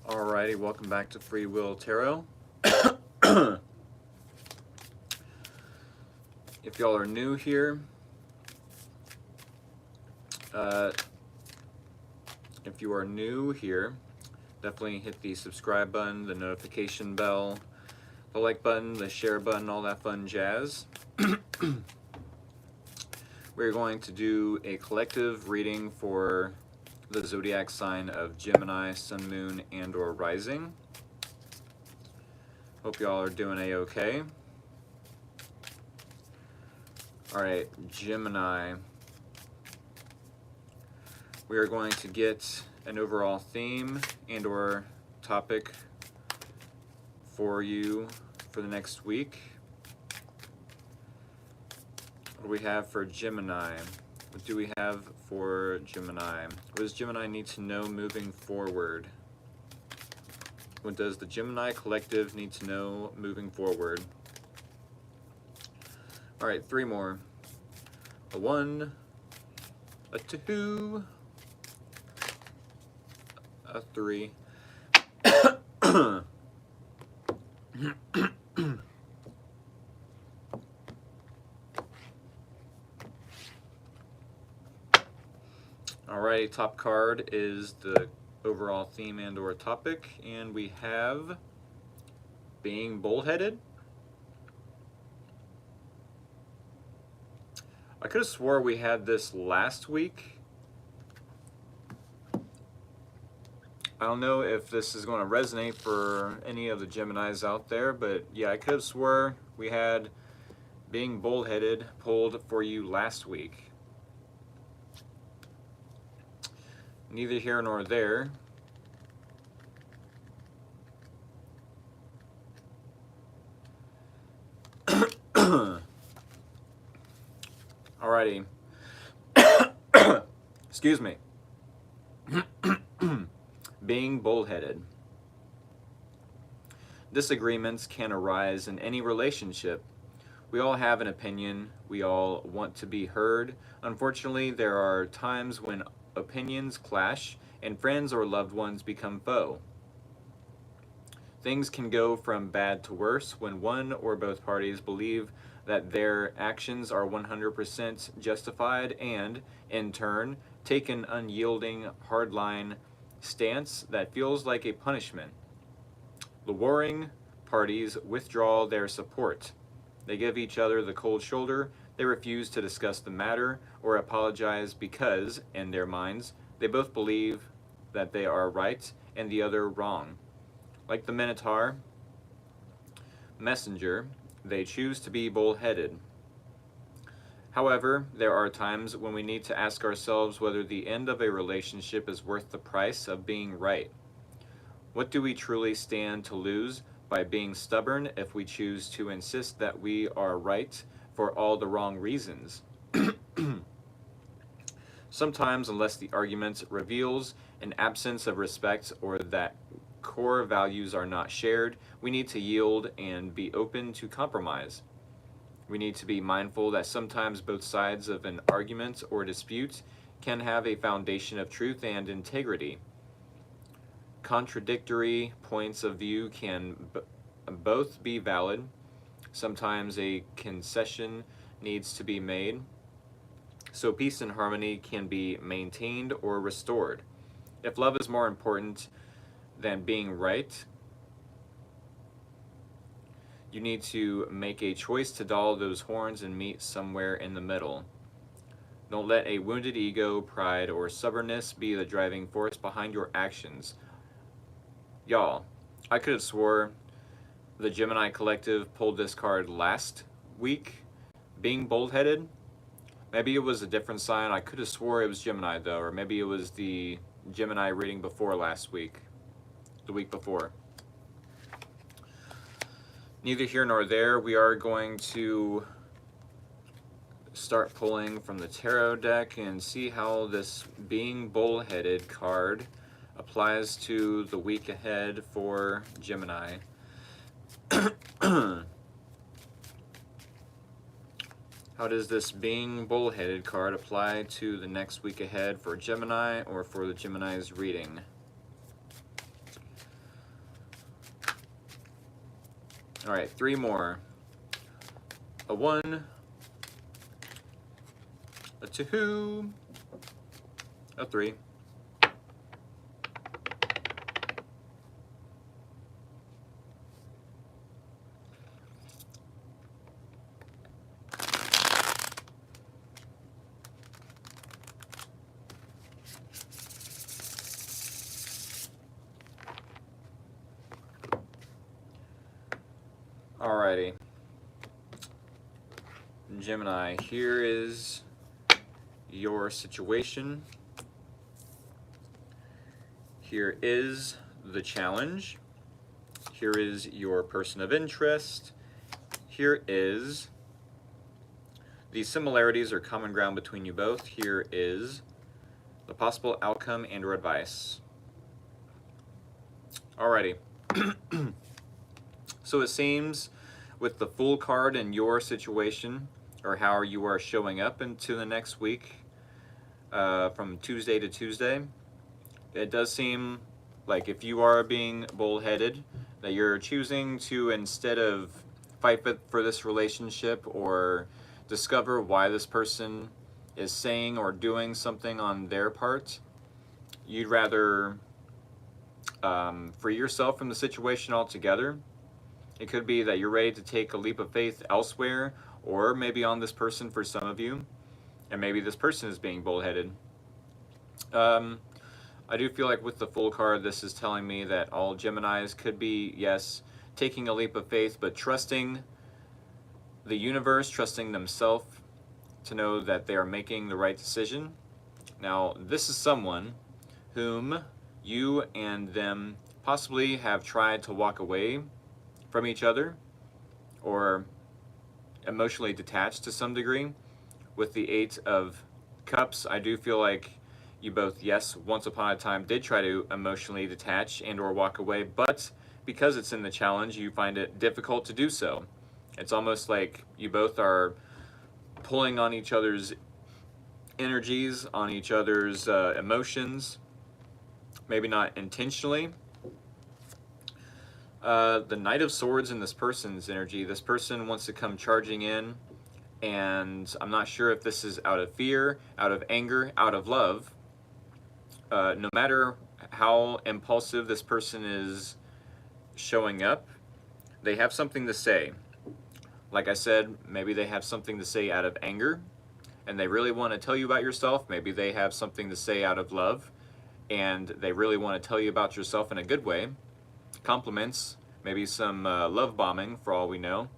Alrighty, welcome back to Free Will Tarot. If y'all are new here, definitely hit the subscribe button, the notification bell, the like button, the share button, all that fun jazz. We're going to do a collective reading for the zodiac sign of Gemini, Sun, Moon, and or Rising. Hope y'all are doing a-okay. Alright, Gemini. We are going to get an overall theme and or topic for you for the next week. What do we have for Gemini? What do we have for Gemini? What does Gemini need to know moving forward? What does the Gemini collective need to know moving forward? Alright, three more. A 1, a 2, a 3. Alright, top card is the overall theme and or topic, and we have being bullheaded. I could have swore we had this last week. I don't know if this is going to resonate for any of the Geminis out there, but yeah, I could have swore we had being bullheaded pulled for you last week. Neither here nor there. Alrighty. Excuse me. Being bullheaded. Disagreements can arise in any relationship. We all have an opinion. We all want to be heard. Unfortunately, there are times when opinions clash and friends or loved ones become foe. Things can go from bad to worse when one or both parties believe that their actions are 100% justified and, in turn, take an unyielding, hardline stance that feels like a punishment. The warring parties withdraw their support. They give each other the cold shoulder. They refuse to discuss the matter or apologize because, in their minds, they both believe that they are right and the other wrong. Like the Minotaur messenger, they choose to be bullheaded. However, there are times when we need to ask ourselves whether the end of a relationship is worth the price of being right. What do we truly stand to lose by being stubborn if we choose to insist that we are right for all the wrong reasons? Sometimes, unless the argument reveals an absence of respect or that core values are not shared, we need to yield and be open to compromise. We need to be mindful that sometimes both sides of an argument or dispute can have a foundation of truth and integrity. Contradictory points of view can both be valid. Sometimes a concession needs to be made, so peace and harmony can be maintained or restored. If love is more important than being right, you need to make a choice to dull those horns and meet somewhere in the middle. Don't let a wounded ego, pride, or stubbornness be the driving force behind your actions. Y'all, I could have swore the Gemini collective pulled this card last week, being bullheaded. Maybe it was a different sign. I could have swore it was Gemini though, or maybe it was the Gemini reading before last week, the week before. Neither here nor there. We are going to start pulling from the tarot deck and see how this being bullheaded card applies to the week ahead for Gemini. How does this being bullheaded card apply to the next week ahead for Gemini or for the Gemini's reading? All right, 3 more. A 1, a 2, a 3. Alrighty. Gemini, here is your situation. Here is the challenge. Here is your person of interest. Here is the similarities or common ground between you both. Here is the possible outcome and or advice. Alrighty. So it seems with the Fool card in your situation, or how you are showing up into the next week, from Tuesday to Tuesday, it does seem like if you are being bullheaded, that you're choosing to, instead of fight for this relationship or discover why this person is saying or doing something on their part, you'd rather free yourself from the situation altogether. It could be that you're ready to take a leap of faith elsewhere, or maybe on this person for some of you, and maybe this person is being bullheaded. I do feel like with the Fool card, this is telling me that all Geminis could be, yes, taking a leap of faith, but trusting the universe, trusting themselves to know that they are making the right decision. Now, this is someone whom you and them possibly have tried to walk away from each other or emotionally detached to some degree. With the 8 of Cups, I do feel like you both, yes, once upon a time did try to emotionally detach and or walk away, but because it's in the challenge, you find it difficult to do so. It's almost like you both are pulling on each other's energies, on each other's emotions, maybe not intentionally. The Knight of Swords in this person's energy, this person wants to come charging in, and I'm not sure if this is out of fear, out of anger, out of love. No matter how impulsive this person is showing up, they have something to say. Like I said, maybe they have something to say out of anger, and they really want to tell you about yourself. Maybe they have something to say out of love, and they really want to tell you about yourself in a good way. Compliments, maybe some love bombing for all we know.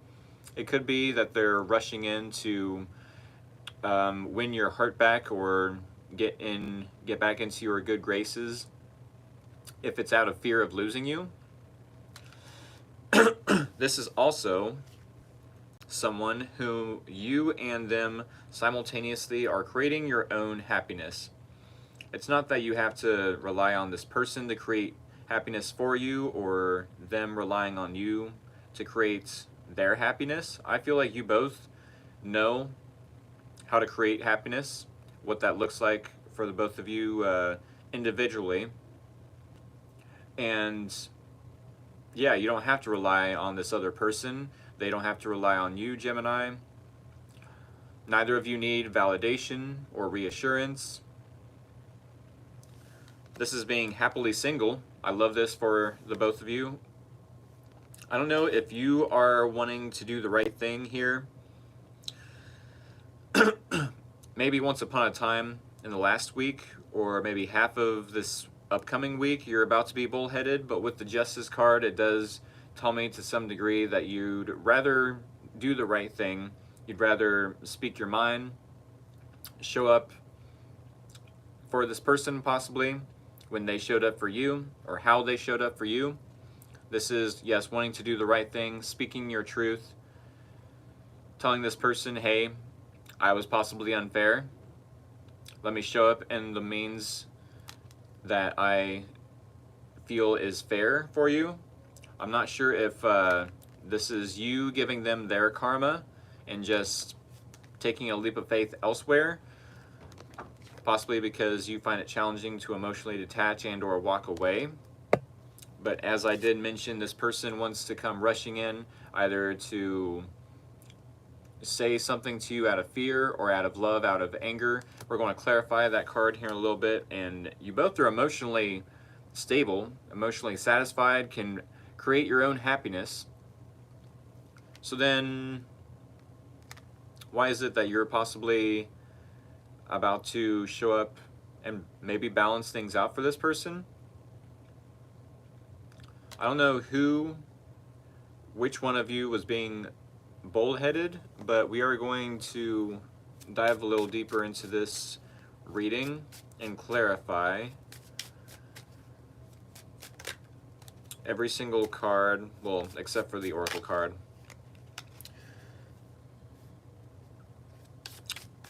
It could be that they're rushing in to win your heart back or get back into your good graces if it's out of fear of losing you. This is also someone who you and them simultaneously are creating your own happiness. It's not that you have to rely on this person to create happiness for you or them relying on you to create their happiness. I feel like you both know how to create happiness, what that looks like for the both of you individually. And yeah, you don't have to rely on this other person. They don't have to rely on you, Gemini. Neither of you need validation or reassurance. This is being happily single. I love this for the both of you. I don't know if you are wanting to do the right thing here. Maybe once upon a time in the last week, or maybe half of this upcoming week, you're about to be bullheaded, but with the Justice card, it does tell me to some degree that you'd rather do the right thing. You'd rather speak your mind, show up for this person possibly when they showed up for you, or how they showed up for you. This is, yes, wanting to do the right thing, speaking your truth, telling this person, hey, I was possibly unfair. Let me show up in the means that I feel is fair for you. I'm not sure if this is you giving them their karma and just taking a leap of faith elsewhere, possibly because you find it challenging to emotionally detach and or walk away. But as I did mention, this person wants to come rushing in, either to say something to you out of fear or out of love, out of anger. We're going to clarify that card here in a little bit. And you both are emotionally stable, emotionally satisfied, can create your own happiness. So then, why is it that you're possibly about to show up and maybe balance things out for this person? I don't know which one of you was being bullheaded, but we are going to dive a little deeper into this reading and clarify every single card, well, except for the Oracle card.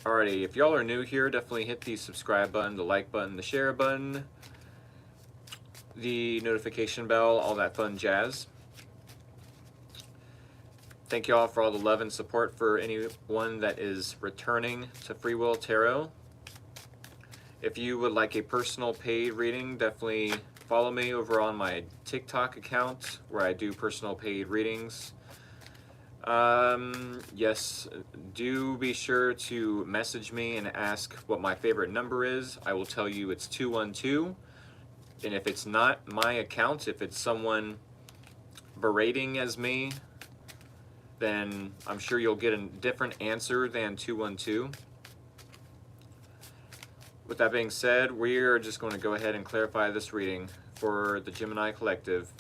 Alrighty, if y'all are new here, definitely hit the subscribe button, the like button, the share button, the notification bell, all that fun jazz. Thank y'all for all the love and support for anyone that is returning to Free Will Tarot. If you would like a personal paid reading, definitely follow me over on my TikTok account where I do personal paid readings. Yes, do be sure to message me and ask what my favorite number is. I will tell you it's 212. And if it's not my account, if it's someone berating as me, then I'm sure you'll get a different answer than 212. With that being said, we are just going to go ahead and clarify this reading for the Gemini Collective.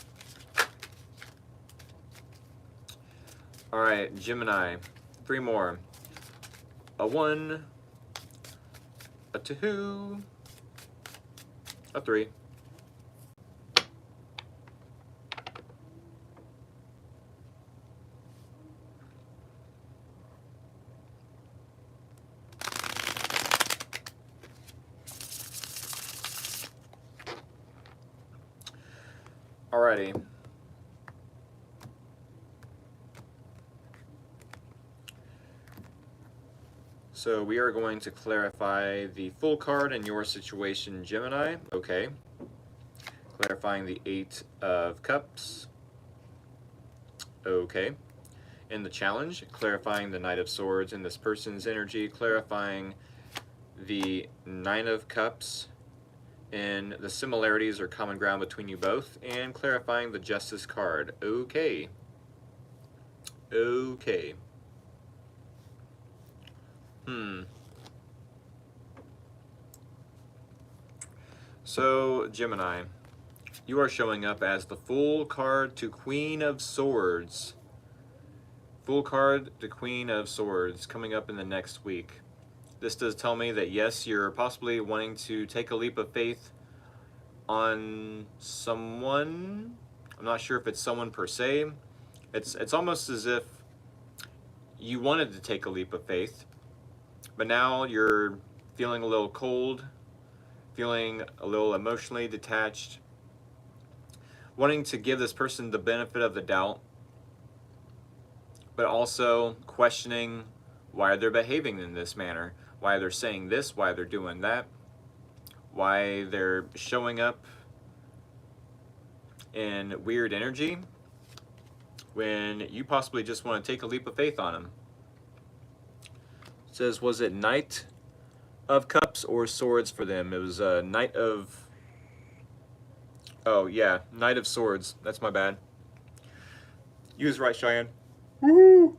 Alright, Gemini, 3 more. A 1, a 2, a 3. Alrighty. So we are going to clarify the full card in your situation, Gemini. Okay. Clarifying the 8 of Cups. Okay. In the challenge, clarifying the Knight of Swords in this person's energy, clarifying the 9 of Cups and the similarities or common ground between you both, and clarifying the Justice card. Okay. Okay. So, Gemini, you are showing up as the Fool card to Queen of Swords. Fool card to Queen of Swords coming up in the next week. This does tell me that yes, you're possibly wanting to take a leap of faith on someone. I'm not sure if it's someone per se. It's almost as if you wanted to take a leap of faith, but now you're feeling a little cold, feeling a little emotionally detached, wanting to give this person the benefit of the doubt, but also questioning why they're behaving in this manner, why they're saying this, why they're doing that, why they're showing up in weird energy when you possibly just want to take a leap of faith on them. It says, was it Knight of Cups or Swords for them? It was a Knight of... Oh, yeah, Knight of Swords. That's my bad. You was right, Cheyenne. Woo!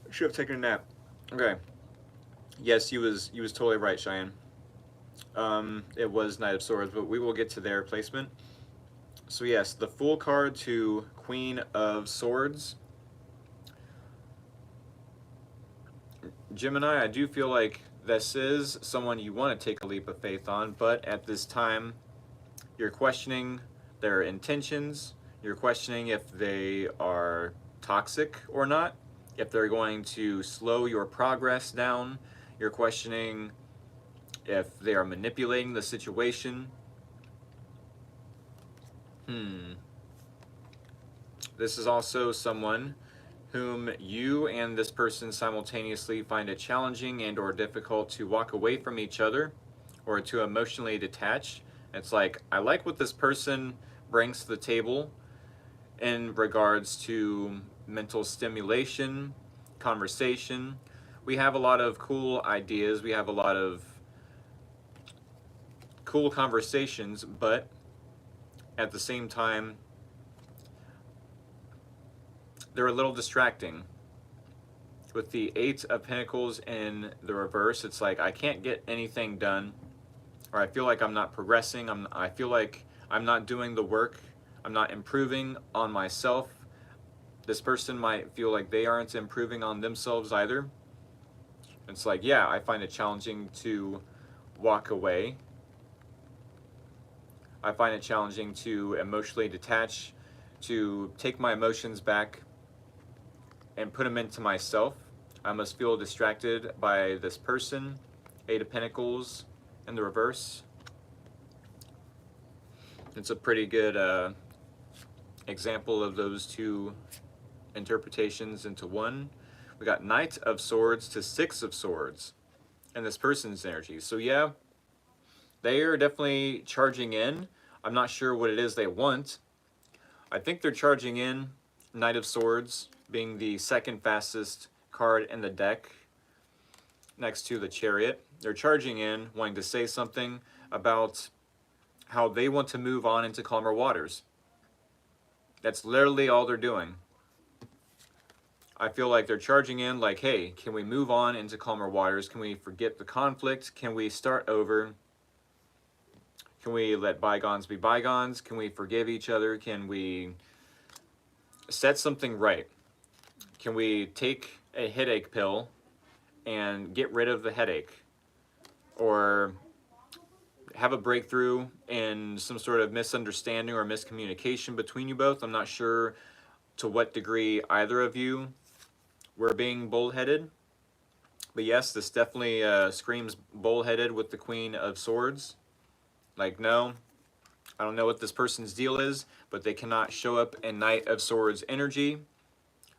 I should have taken a nap. Okay. Yes, you was totally right, Cheyenne. It was Knight of Swords, but we will get to their placement. So yes, the Fool card to Queen of Swords. Gemini, I do feel like this is someone you want to take a leap of faith on, but at this time, you're questioning their intentions. You're questioning if they are toxic or not, if they're going to slow your progress down. You're questioning if they are manipulating the situation. This is also someone whom you and this person simultaneously find it challenging and or difficult to walk away from each other or to emotionally detach. It's like, I like what this person brings to the table in regards to mental stimulation, conversation. We have a lot of cool ideas, we have a lot of cool conversations, but at the same time, they're a little distracting. With the Eight of Pentacles in the reverse, it's like I can't get anything done, or I feel like I'm not progressing. I feel like I'm not doing the work. I'm not improving on myself. This person might feel like they aren't improving on themselves either. It's like, yeah, I find it challenging to walk away. I find it challenging to emotionally detach, to take my emotions back and put them into myself. I must feel distracted by this person. Eight of Pentacles in the reverse. It's a pretty good example of those two interpretations into one. We got Knight of Swords to Six of Swords and this person's energy. So yeah, they are definitely charging in. I'm not sure what it is they want. I think they're charging in. Knight of Swords being the second fastest card in the deck next to the Chariot. They're charging in, wanting to say something about how they want to move on into calmer waters. That's literally all they're doing. I feel like they're charging in like, hey, can we move on into calmer waters? Can we forget the conflict? Can we start over? Can we let bygones be bygones? Can we forgive each other? Can we set something right? Can we take a headache pill and get rid of the headache? Or have a breakthrough in some sort of misunderstanding or miscommunication between you both? I'm not sure to what degree either of you were being bullheaded. But yes, this definitely screams bullheaded with the Queen of Swords. Like, no, I don't know what this person's deal is, but they cannot show up in Knight of Swords energy,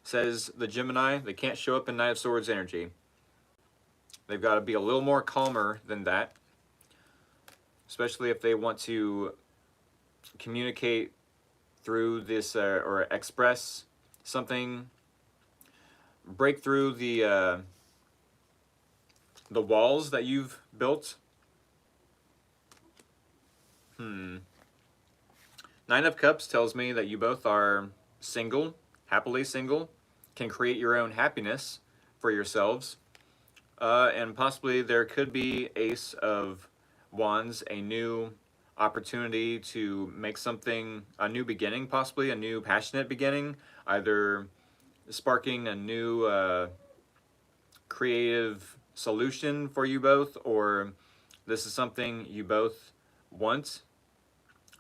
says the Gemini. They can't show up in Knight of Swords energy. They've got to be a little more calmer than that, especially if they want to communicate through this or express something, break through the walls that you've built. Nine of Cups tells me that you both are single, happily single, can create your own happiness for yourselves, and possibly there could be Ace of Wands, a new opportunity to make something, a new beginning, possibly a new passionate beginning, either sparking a new creative solution for you both, or this is something you both want.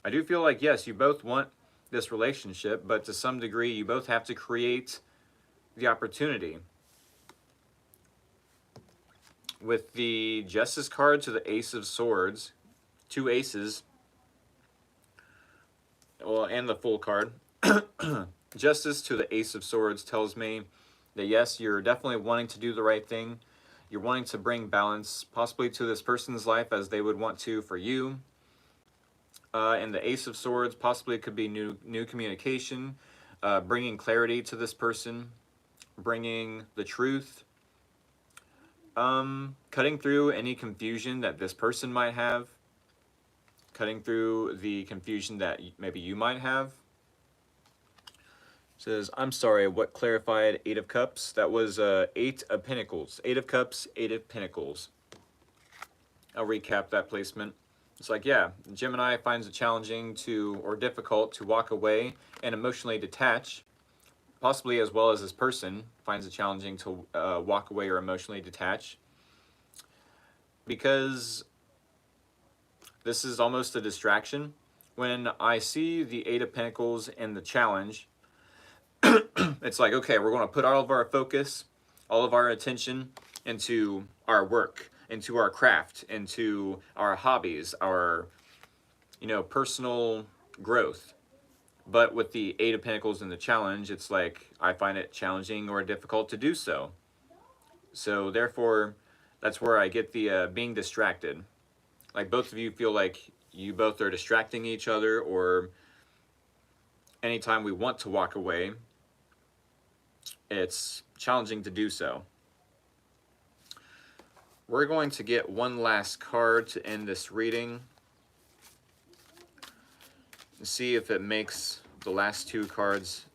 I do feel like, yes, you both want this relationship, but to some degree, you both have to create the opportunity. With the Justice card to the Ace of Swords, two aces, well, and the Fool card, Justice to the Ace of Swords tells me that yes, you're definitely wanting to do the right thing. You're wanting to bring balance, possibly to this person's life as they would want to for you. And the Ace of Swords, possibly it could be new communication, bringing clarity to this person, bringing the truth, cutting through any confusion that this person might have, cutting through the confusion that maybe you might have. It says, I'm sorry, what clarified Eight of Cups? That was Eight of Pentacles. Eight of Cups, Eight of Pentacles. I'll recap that placement. It's like, yeah, Gemini finds it challenging to, or difficult to walk away and emotionally detach, possibly as well as this person finds it challenging to walk away or emotionally detach, because this is almost a distraction. When I see the Eight of Pentacles in the challenge, it's like, okay, we're going to put all of our focus, all of our attention into our work, into our craft, into our hobbies, our, personal growth. But with the Eight of Pentacles in the challenge, it's like I find it challenging or difficult to do so. So therefore, that's where I get the being distracted. Like both of you feel like you both are distracting each other, or anytime we want to walk away, it's challenging to do so. We're going to get one last card to end this reading. See if it makes the last two cards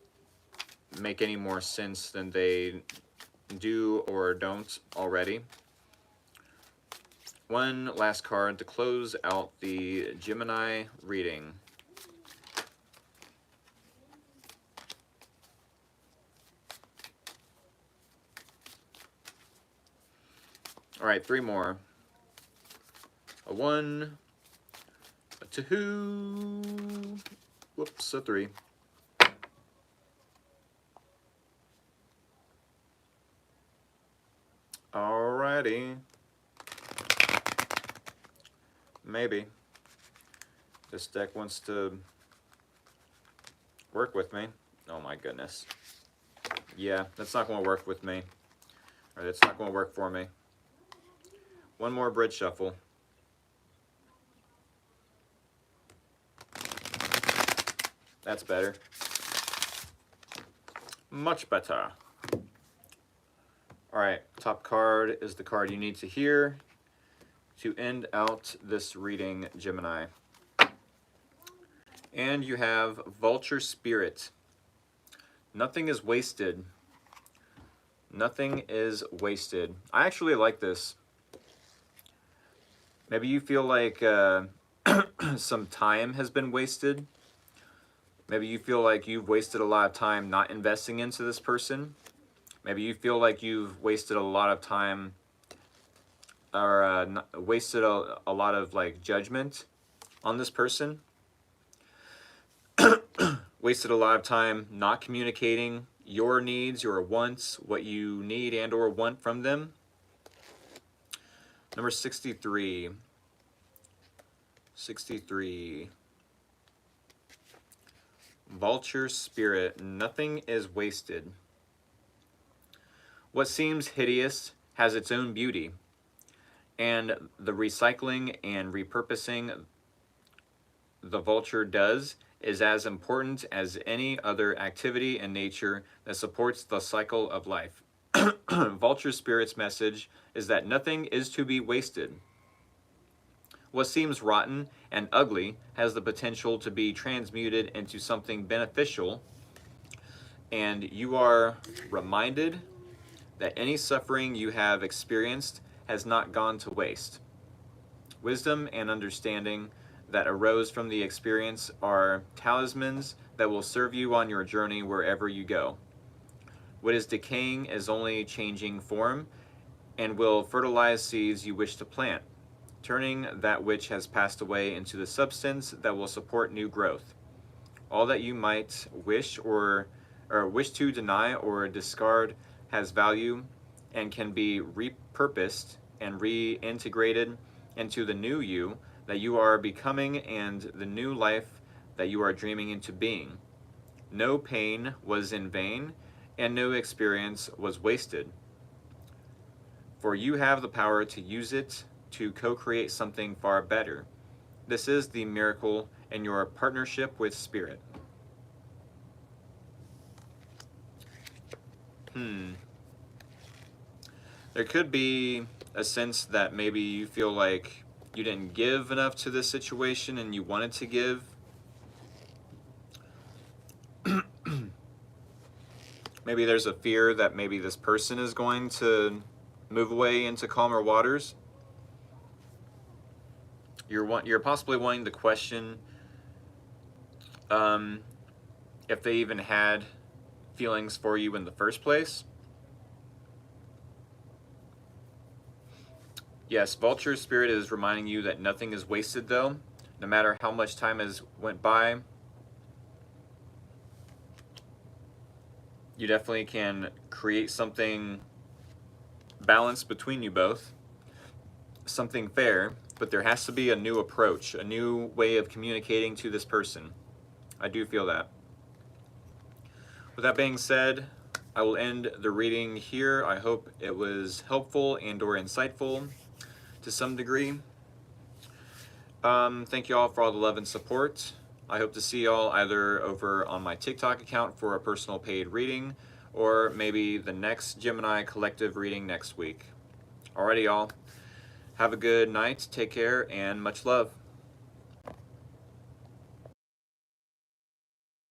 make any more sense than they do or don't already. One last card to close out the Gemini reading. All right, three more. A 1, a 2, whoops, a 3. Alrighty. Maybe. This deck wants to work with me. Oh my goodness. Yeah, that's not going to work with me. Or that's not going to work for me. One more bridge shuffle. That's better. Much better. Alright, top card is the card you need to hear to end out this reading, Gemini. And you have Vulture Spirit. Nothing is wasted. Nothing is wasted. I actually like this. Maybe you feel like some time has been wasted. Maybe you feel like you've wasted a lot of time not investing into this person. Maybe you feel like you've wasted a lot of time or wasted a lot of like judgment on this person. Wasted a lot of time not communicating your needs, your wants, what you need and or want from them. Number 63. 63. Vulture Spirit. Nothing is wasted. What seems hideous has its own beauty, and the recycling and repurposing the vulture does is as important as any other activity in nature that supports the cycle of life. Vulture Spirit's message is that nothing is to be wasted. What seems rotten and ugly has the potential to be transmuted into something beneficial, and you are reminded that any suffering you have experienced has not gone to waste. Wisdom and understanding that arose from the experience are talismans that will serve you on your journey wherever you go. What is decaying is only changing form and will fertilize seeds you wish to plant, turning that which has passed away into the substance that will support new growth. All that you might wish to deny or discard has value and can be repurposed and reintegrated into the new you that you are becoming and the new life that you are dreaming into being. No pain was in vain, and no experience was wasted. For you have the power to use it to co-create something far better. This is the miracle in your partnership with Spirit. There could be a sense that maybe you feel like you didn't give enough to this situation and you wanted to give. Maybe there's a fear that maybe this person is going to move away into calmer waters. You're possibly wanting to question if they even had feelings for you in the first place. Yes, Vulture Spirit is reminding you that nothing is wasted though, no matter how much time has went by. You definitely can create something balanced between you both, something fair, but there has to be a new approach, a new way of communicating to this person. I do feel that. With that being said, I will end the reading here. I hope it was helpful and or insightful to some degree. Thank you all for all the love and support. I hope to see y'all either over on my TikTok account for a personal paid reading, or maybe the next Gemini collective reading next week. Alrighty, y'all. Have a good night, take care, and much love.